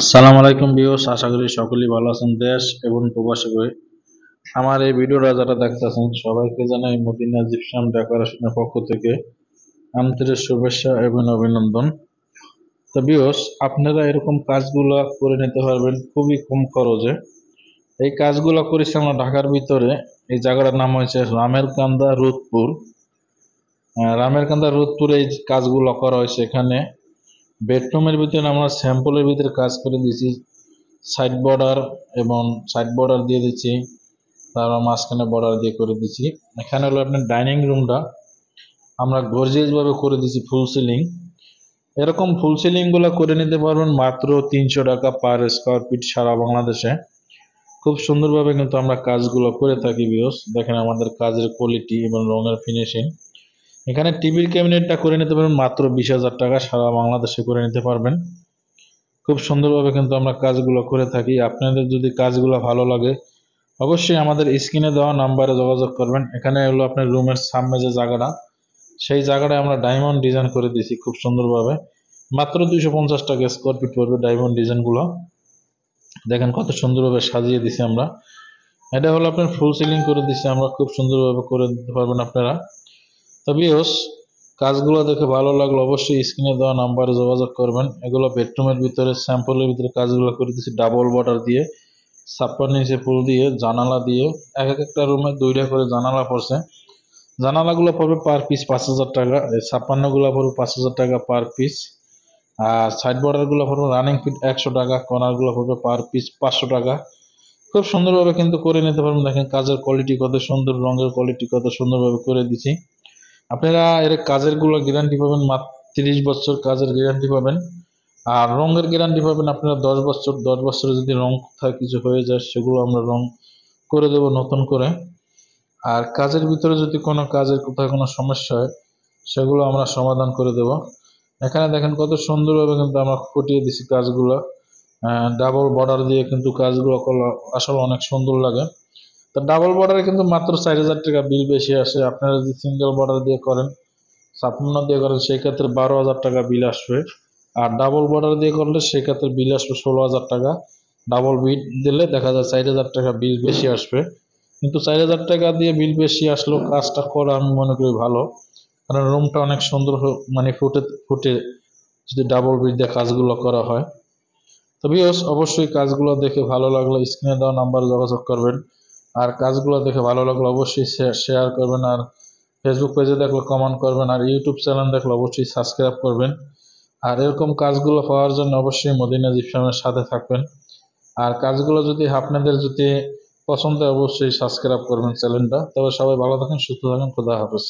সালাম আলাইকুম ভিউয়ার্স, আশা করি সকলেই ভালো আছেন। দেশ এবং প্রবাসী হয়ে আমার এই ভিডিওটা যারা দেখতেছেন সবাইকে জানাই মদিনা জিপসাম ডেকোরেশনের পক্ষ থেকে আন্তরিক শুভেচ্ছা এবং অভিনন্দন। তো ভিউয়ার্স, আপনারা এরকম কাজগুলো করে নিতে পারবেন খুবই কম খরচে। এই কাজগুলো করেছি আমরা ঢাকার ভিতরে। এই জায়গাটার নাম হয়েছে রামের কান্দা রোদপুর। রামের কান্দা রোদপুরে এই কাজগুলো করা হয়েছে। এখানে বেডরুমের ভিতরে আমরা স্যাম্পলের ভিতরে কাজ করে দিয়েছি। সাইড বর্ডার এবং সাইড বর্ডার দিয়ে দিচ্ছি, তারপর মাঝখানে বর্ডার দিয়ে করে দিচ্ছি। এখানে হলো আপনার ডাইনিং রুমটা আমরা গর্জিয়াস ভাবে করে দিচ্ছি ফুল সিলিং। এরকম ফুল সিলিং গুলো করে নিতে পারবেন মাত্র 300 টাকা পার স্কোয়ার ফিট সারা বাংলাদেশে। খুব সুন্দরভাবে কিন্তু আমরা কাজগুলো করে থাকি ভিউয়ার্স। দেখেন আমাদের কাজের কোয়ালিটি এবং রঙের ফিনিশিং। এখানে টিভির ক্যাবিনেটটা করে নিতে পারবেন মাত্র 20,000 টাকা, সারা বাংলাদেশে করে নিতে পারবেন। খুব সুন্দরভাবে কিন্তু আমরা কাজগুলো করে থাকি। আপনাদের যদি কাজগুলো ভালো লাগে অবশ্যই আমাদের স্ক্রিনে দেওয়া নাম্বারে যোগাযোগ করবেন। এখানে হলো আপনার রুমের সামনে যে জায়গাটা, সেই জায়গাটায় আমরা ডায়মন্ড ডিজাইন করে দিয়েছি খুব সুন্দরভাবে। মাত্র 250 টাকা স্কোয়ার ফিট পড়বে ডায়মন্ড ডিজাইনগুলো। দেখেন কত সুন্দরভাবে সাজিয়ে দিছি আমরা। এটা হলো আপনার ফুল সিলিং করে দিছি আমরা, খুব সুন্দরভাবে করে দিতে পারবেন আপনারা। তবে কাজগুলো দেখে ভালো লাগলো অবশ্যই স্ক্রিনে দেওয়া নাম্বারে যোগাযোগ করবেন। এগুলো বেডরুমের ভিতরে স্যাম্পলের ভিতরে কাজগুলো করে দিচ্ছি ডাবল বর্ডার দিয়ে, ছাপ্পার নিচে ফুল দিয়ে, জানালা দিয়ে। এক একটা রুমে 2টা করে জানালা পড়ছে। জানালাগুলো পড়বে পার পিস 5,000 টাকা, 56গুলো পড়বে 5,000 টাকা পার পিস। আর সাইড বর্ডারগুলো পড়বে রানিং ফিট 100 টাকা, কর্নারগুলো পড়বে পার পিস 500 টাকা। খুব সুন্দরভাবে কিন্তু করে নিতে পারবেন। দেখেন কাজের কোয়ালিটি কত সুন্দর, রঙের কোয়ালিটি কত সুন্দরভাবে করে দিচ্ছি। আপনারা এর কাজের গুলো গ্যারান্টি পাবেন মাত্র 30 বছর কাজের গ্যারান্টি পাবেন। আর রঙের গ্যারান্টি পাবেন আপনারা 10 বছর। 10 বছরে যদি রং কোথাও কিছু হয়ে যায় সেগুলো আমরা রং করে দেব নতুন করে। আর কাজের ভিতরে যদি কোনো কাজের কোথাও কোনো সমস্যা হয় সেগুলো আমরা সমাধান করে দেব। এখানে দেখেন কত সুন্দরভাবে কিন্তু আমরা ফুটিয়ে দিছি কাজগুলো। ডাবল বর্ডার দিয়ে কিন্তু কাজগুলো করলে আসলে অনেক সুন্দর লাগে। তো ডাবল বর্ডারে কিন্তু মাত্র 4,000 টাকা বিল বেশি আসে। আপনারা যদি সিঙ্গেল বর্ডার দিয়ে করেন, 56 দিয়ে করেন, সেক্ষেত্রে 12,000 টাকা বিল আসবে। আর ডাবল বর্ডার দিয়ে করলে সেক্ষেত্রে বিল আসবে 16,000 টাকা। ডাবল বিল দিলে দেখা যায় 4,000 টাকা বিল বেশি আসবে। কিন্তু 4,000 টাকা দিয়ে বিল বেশি আসলেও কাজটা করা আমি মনে করি ভালো, কারণ রুমটা অনেক সুন্দর মানে ফুটে ফুটে যদি ডাবল বিল দিয়ে কাজগুলো করা হয়। তবে অবশ্যই কাজগুলো দেখে ভালো লাগলে স্ক্রিনে দেওয়া নাম্বারে যোগাযোগ করবেন। আর কাজগুলো দেখে ভালো লাগলে অবশ্যই শেয়ার করবেন। আর ফেসবুক পেজে দেখলে কমেন্ট করবেন। আর ইউটিউব চ্যানেল দেখলে অবশ্যই সাবস্ক্রাইব করবেন। আর এরকম কাজগুলো পাওয়ার জন্য অবশ্যই মদিনা জিপসামের সাথে থাকবেন। আর কাজগুলো যদি আপনাদের যদি পছন্দ হয় অবশ্যই সাবস্ক্রাইব করবেন চ্যানেলটা। তবে সবাই ভালো থাকেন, সুস্থ থাকেন, খোদা হাফেজ।